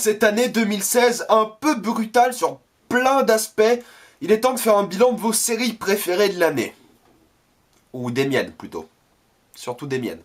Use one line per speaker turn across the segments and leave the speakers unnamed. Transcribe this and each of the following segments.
cette année 2016 un peu brutale sur plein d'aspects, il est temps de faire un bilan de vos séries préférées de l'année. Ou des miennes plutôt. Surtout des miennes.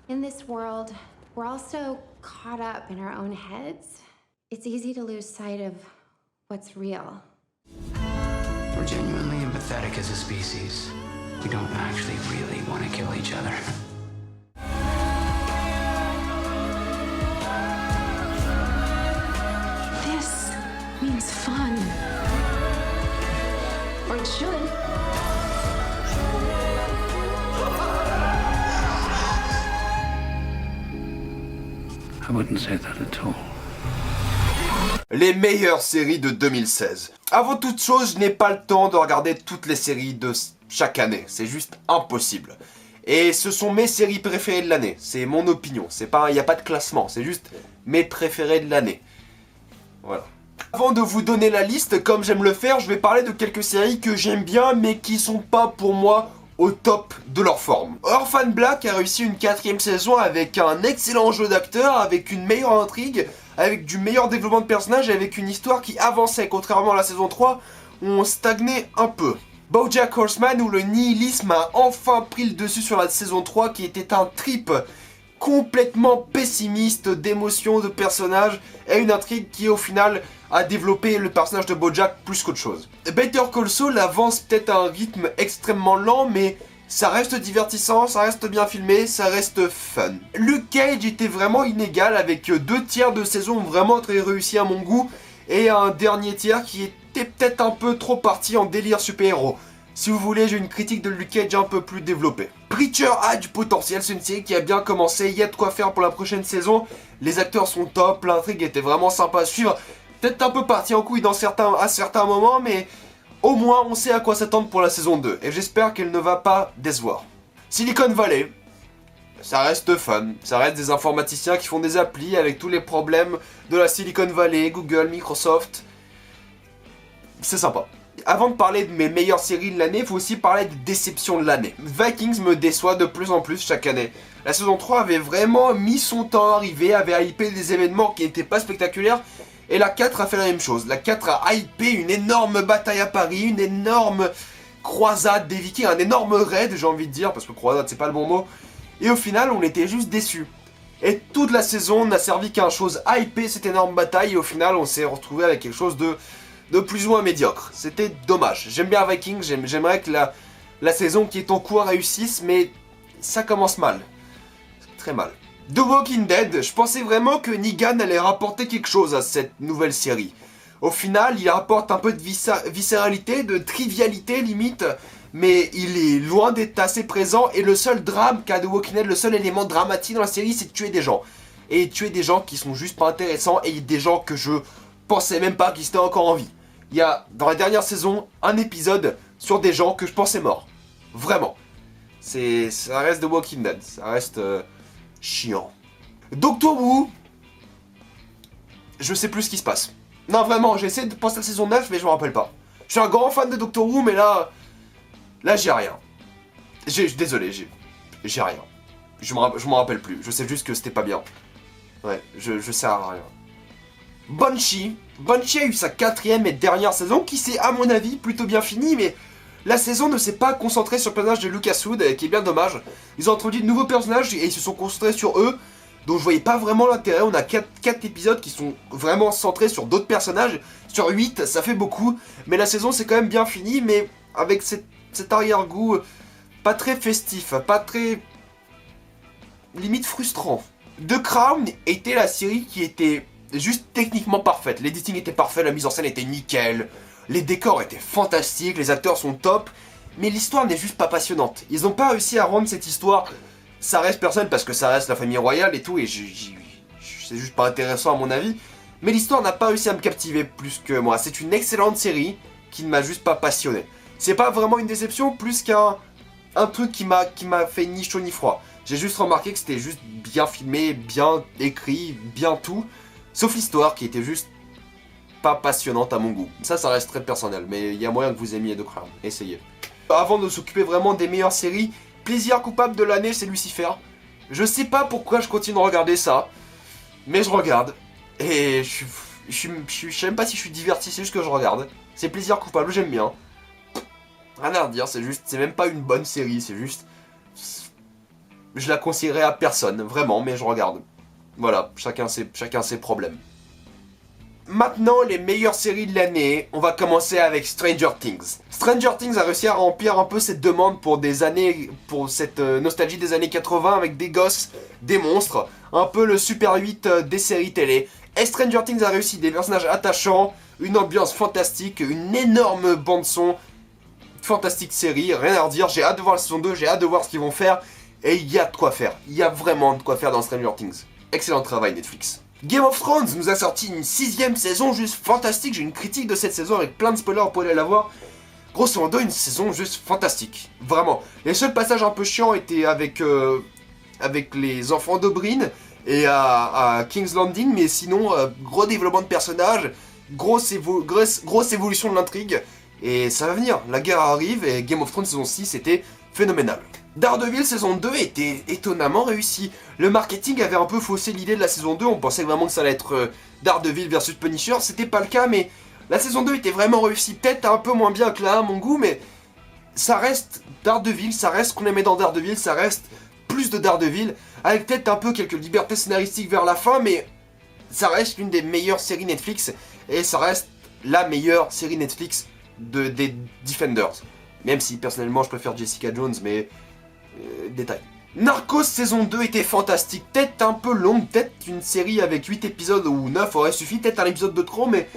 In this world, we're all so caught up in our own heads. It's easy to lose sight of what's real.
We're genuinely empathetic as a species. We don't actually really want to kill each other.
This means fun. Or it should.
I wouldn't say that at all.
Les meilleures séries de 2016. Avant toute chose, je n'ai pas le temps de regarder toutes les séries de chaque année. C'est juste impossible. Et ce sont mes séries préférées de l'année. C'est mon opinion. C'est pas, il n'y a pas de classement. C'est juste mes préférées de l'année. Voilà. Avant de vous donner la liste, comme j'aime le faire, je vais parler de quelques séries que j'aime bien, mais qui sont pas pour moi au top de leur forme. Orphan Black a réussi une 4ème saison avec un excellent jeu d'acteur, avec une meilleure intrigue, avec du meilleur développement de personnages et avec une histoire qui avançait, contrairement à la saison 3 où on stagnait un peu. BoJack Horseman, où le nihilisme a enfin pris le dessus sur la saison 3, qui était un trip complètement pessimiste d'émotions, de personnages, et une intrigue qui au final a développé le personnage de BoJack plus qu'autre chose. Better Call Saul avance peut-être à un rythme extrêmement lent, mais ça reste divertissant, ça reste bien filmé, ça reste fun. Luke Cage était vraiment inégal, avec 2 tiers de saison vraiment très réussis à mon goût, et un dernier tiers qui était peut-être un peu trop parti en délire super-héros. Si vous voulez, j'ai une critique de Luke Cage un peu plus développée. Preacher a du potentiel, c'est une série qui a bien commencé, il y a de quoi faire pour la prochaine saison. Les acteurs sont top, l'intrigue était vraiment sympa à suivre. Peut-être un peu parti en couille à certains moments, mais au moins on sait à quoi s'attendre pour la saison 2. Et j'espère qu'elle ne va pas décevoir. Silicon Valley, ça reste fun, ça reste des informaticiens qui font des applis avec tous les problèmes de la Silicon Valley, Google, Microsoft. C'est sympa. Avant de parler de mes meilleures séries de l'année, il faut aussi parler des déceptions de l'année. Vikings me déçoit de plus en plus chaque année. La saison 3 avait vraiment mis son temps à arriver, avait hypé des événements qui n'étaient pas spectaculaires, et la 4 a fait la même chose. La 4 a hypé une énorme bataille à Paris, une énorme croisade des Vikings, un énorme raid, j'ai envie de dire, parce que croisade c'est pas le bon mot, et au final on était juste déçus. Et toute la saison n'a servi qu'à une chose, hyper cette énorme bataille, et au final on s'est retrouvé avec quelque chose de plus ou moins médiocre. C'était dommage. J'aime bien Vikings, j'aimerais que la saison qui est en cours réussisse, mais ça commence mal. Très mal. The Walking Dead, je pensais vraiment que Negan allait rapporter quelque chose à cette nouvelle série. Au final, il rapporte un peu de viscéralité, de trivialité limite, mais il est loin d'être assez présent, et le seul drame qu'a The Walking Dead, le seul élément dramatique dans la série, c'est de tuer des gens. Et tuer des gens qui sont juste pas intéressants, et des gens que je pensais même pas qu'ils étaient encore en vie. Il y a, dans la dernière saison, un épisode sur des gens que je pensais morts. Vraiment. Ça reste The Walking Dead. Ça reste chiant. Doctor Who, je sais plus ce qui se passe. Non, vraiment, j'ai essayé de penser à la saison 9, mais je me rappelle pas. Je suis un grand fan de Doctor Who, mais là j'ai rien. Désolé, j'ai rien. Je m'en rappelle plus. Je sais juste que c'était pas bien. Ouais, je sers à rien. Banshee a eu sa 4ème et dernière saison qui s'est à mon avis plutôt bien finie, mais la saison ne s'est pas concentrée sur le personnage de Lucas Wood, qui est bien dommage. Ils ont introduit de nouveaux personnages et ils se sont concentrés sur eux, donc je voyais pas vraiment l'intérêt. On a 4 épisodes qui sont vraiment centrés sur d'autres personnages. Sur 8, ça fait beaucoup, mais la saison c'est quand même bien fini, mais avec cet arrière-goût pas très festif, pas très limite frustrant. The Crown était la série qui était juste techniquement parfaite. L'editing était parfait, la mise en scène était nickel, les décors étaient fantastiques, les acteurs sont top, mais l'histoire n'est juste pas passionnante. Ils n'ont pas réussi à rendre cette histoire, ça reste personnel parce que ça reste la famille royale et tout, et c'est juste pas intéressant à mon avis, mais l'histoire n'a pas réussi à me captiver plus que moi. C'est une excellente série qui ne m'a juste pas passionné. C'est pas vraiment une déception, plus qu'un truc qui m'a fait ni chaud ni froid. J'ai juste remarqué que c'était juste bien filmé, bien écrit, bien tout. Sauf l'histoire qui était juste pas passionnante à mon goût. Ça reste très personnel, mais il y a moyen que vous aimiez The Crown. Essayez. Avant de s'occuper vraiment des meilleures séries, plaisir coupable de l'année, c'est Lucifer. Je sais pas pourquoi je continue de regarder ça, mais je regarde. Et je sais même pas si je suis diverti, c'est juste que je regarde. C'est plaisir coupable, j'aime bien. Rien à redire, c'est même pas une bonne série, c'est juste... Je la conseillerais à personne, vraiment, mais je regarde. Voilà, chacun ses problèmes. Maintenant, les meilleures séries de l'année, on va commencer avec Stranger Things. Stranger Things a réussi à remplir un peu cette demande pour des années, pour cette nostalgie des années 80 avec des gosses, des monstres, un peu le Super 8 des séries télé. Et Stranger Things a réussi des personnages attachants, une ambiance fantastique, une énorme bande-son, fantastique série, rien à redire, j'ai hâte de voir la saison 2, j'ai hâte de voir ce qu'ils vont faire, et il y a de quoi faire, il y a vraiment de quoi faire dans Stranger Things. Excellent travail Netflix. Game of Thrones nous a sorti une 6ème saison juste fantastique, j'ai une critique de cette saison avec plein de spoilers, vous pouvez aller la voir. Grosso modo, une saison juste fantastique, vraiment. Les seuls passages un peu chiants étaient avec les enfants d'Oberyn et à King's Landing, mais sinon, gros développement de personnages, grosse évolution de l'intrigue, et ça va venir, la guerre arrive, et Game of Thrones saison 6 était phénoménal. Daredevil saison 2 était étonnamment réussi. Le marketing avait un peu faussé l'idée de la saison 2, on pensait vraiment que ça allait être Daredevil versus Punisher, c'était pas le cas, mais la saison 2 était vraiment réussie, peut-être un peu moins bien que la 1 à mon goût, mais ça reste Daredevil, ça reste ce qu'on aimait dans Daredevil, ça reste plus de Daredevil, avec peut-être un peu quelques libertés scénaristiques vers la fin, mais ça reste l'une des meilleures séries Netflix, et ça reste la meilleure série Netflix des Defenders. Même si personnellement je préfère Jessica Jones, mais détail. Narcos saison 2 était fantastique, peut-être un peu longue, peut-être une série avec 8 épisodes ou 9 aurait suffi, peut-être un épisode de trop, mais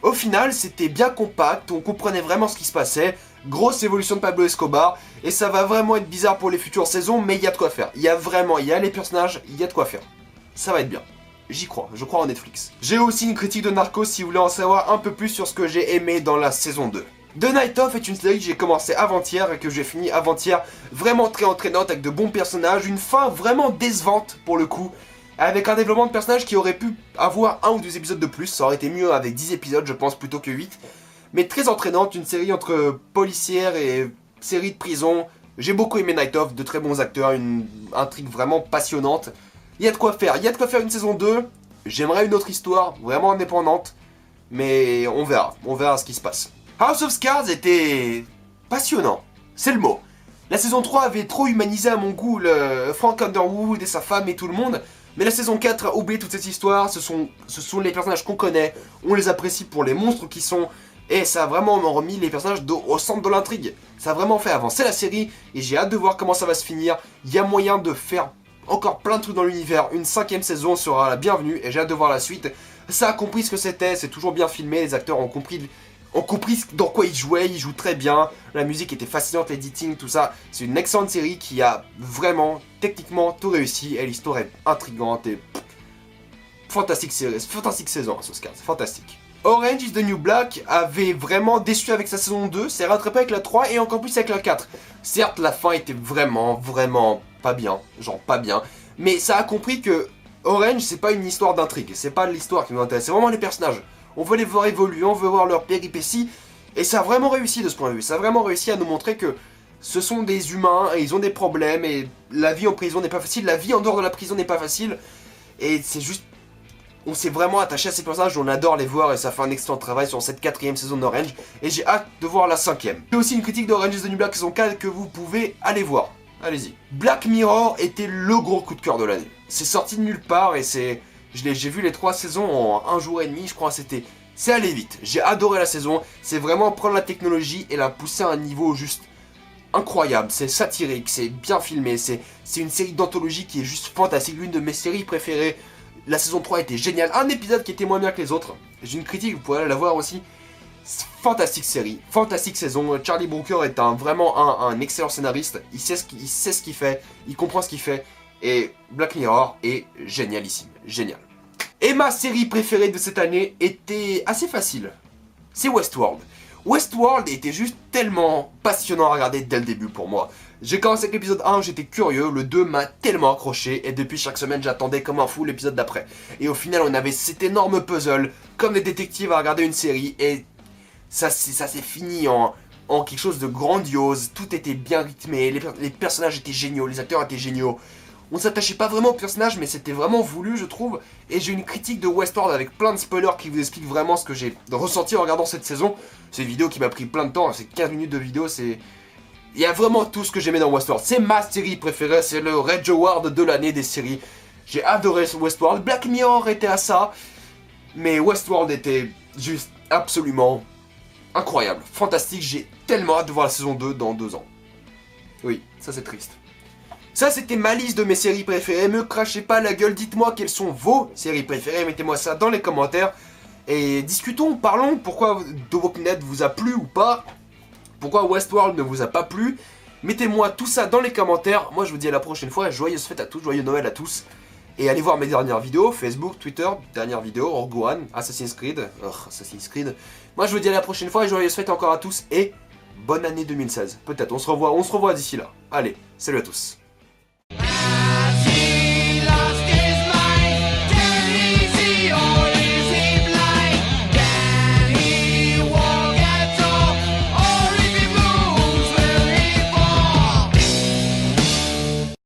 au final c'était bien compact, on comprenait vraiment ce qui se passait, grosse évolution de Pablo Escobar, et ça va vraiment être bizarre pour les futures saisons, mais il y a de quoi faire, il y a les personnages, il y a de quoi faire. Ça va être bien. J'y crois, je crois en Netflix. J'ai aussi une critique de Narcos si vous voulez en savoir un peu plus sur ce que j'ai aimé dans la saison 2. The Night Of est une série que j'ai commencé avant-hier et que j'ai fini avant-hier, vraiment très entraînante avec de bons personnages, une fin vraiment décevante pour le coup, avec un développement de personnages qui aurait pu avoir 1 ou 2 épisodes de plus, ça aurait été mieux avec 10 épisodes je pense plutôt que 8, mais très entraînante, une série entre policière et série de prison. J'ai beaucoup aimé Night Of, de très bons acteurs, une intrigue vraiment passionnante. Il y a de quoi faire, une saison 2, j'aimerais une autre histoire, vraiment indépendante, mais on verra ce qui se passe. House of Cards était passionnant, c'est le mot. La saison 3 avait trop humanisé à mon goût le Frank Underwood et sa femme et tout le monde, mais la saison 4 a oublié toute cette histoire, ce sont les personnages qu'on connaît, on les apprécie pour les monstres qui sont, et ça a vraiment remis les personnages au centre de l'intrigue. Ça a vraiment fait avancer la série, et j'ai hâte de voir comment ça va se finir. Il y a moyen de faire encore plein de trucs dans l'univers, une 5ème saison sera la bienvenue, et j'ai hâte de voir la suite. Ça a compris ce que c'était, c'est toujours bien filmé, les acteurs ont compris dans quoi ils jouent très bien, la musique était fascinante, l'editing, tout ça. C'est une excellente série qui a vraiment, techniquement, tout réussi, et l'histoire est intrigante et... fantastique série, fantastique saison, ce c'est fantastique. Orange is the New Black avait vraiment déçu avec sa saison 2, s'est rattrapé avec la 3 et encore plus avec la 4. Certes, la fin était vraiment pas bien, genre pas bien, mais ça a compris que Orange, c'est pas une histoire d'intrigue, c'est pas l'histoire qui nous intéresse, c'est vraiment les personnages. On veut les voir évoluer, on veut voir leurs péripéties, et ça a vraiment réussi de ce point de vue. Ça a vraiment réussi à nous montrer que ce sont des humains, et ils ont des problèmes, et la vie en prison n'est pas facile, la vie en dehors de la prison n'est pas facile, et c'est juste... On s'est vraiment attaché à ces personnages, on adore les voir, et ça fait un excellent travail sur cette 4ème saison d'Orange, et j'ai hâte de voir la 5ème. J'ai aussi une critique d'Orange is the New Black saison 4 que vous pouvez aller voir. Allez-y. Black Mirror était le gros coup de cœur de l'année. C'est sorti de nulle part, et c'est... J'ai vu les 3 saisons en 1 jour et demi, je crois, c'est allé vite. J'ai adoré la saison, c'est vraiment prendre la technologie et la pousser à un niveau juste incroyable. C'est satirique, c'est bien filmé, c'est une série d'anthologie qui est juste fantastique, l'une de mes séries préférées. La saison 3 était géniale, un épisode qui était moins bien que les autres. J'ai une critique, vous pourrez aller la voir aussi. Fantastique série, fantastique saison. Charlie Brooker est vraiment un excellent scénariste, il sait ce qu'il fait, il comprend ce qu'il fait. Et Black Mirror est génialissime, génial. Et ma série préférée de cette année était assez facile. C'est Westworld. Westworld était juste tellement passionnant à regarder dès le début pour moi. J'ai commencé avec l'épisode 1, j'étais curieux, le 2 m'a tellement accroché, et depuis chaque semaine j'attendais comme un fou l'épisode d'après. Et au final on avait cet énorme puzzle, comme des détectives à regarder une série, et ça s'est fini en quelque chose de grandiose, tout était bien rythmé, les personnages étaient géniaux, les acteurs étaient géniaux. On s'attachait pas vraiment au personnage, mais c'était vraiment voulu, je trouve. Et j'ai une critique de Westworld avec plein de spoilers qui vous expliquent vraiment ce que j'ai ressenti en regardant cette saison. C'est une vidéo qui m'a pris plein de temps, c'est 15 minutes de vidéo, c'est... Il y a vraiment tout ce que j'aimais dans Westworld. C'est ma série préférée, c'est le Reg Award de l'année des séries. J'ai adoré Westworld. Black Mirror était à ça. Mais Westworld était juste absolument incroyable, fantastique. J'ai tellement hâte de voir la saison 2 dans 2 ans. Oui, ça c'est triste. Ça c'était ma liste de mes séries préférées. Me crachez pas la gueule, dites-moi quelles sont vos séries préférées. Mettez-moi ça dans les commentaires. Et discutons, parlons, pourquoi The Walking Dead vous a plu ou pas. Pourquoi Westworld ne vous a pas plu. Mettez-moi tout ça dans les commentaires. Moi je vous dis à la prochaine fois. Joyeuses fêtes à tous, joyeux Noël à tous. Et allez voir mes dernières vidéos, Facebook, Twitter, dernière vidéo, Rogue One, Assassin's Creed. Moi je vous dis à la prochaine fois et joyeuses fêtes encore à tous et bonne année 2016. Peut-être, on se revoit d'ici là. Allez, salut à tous.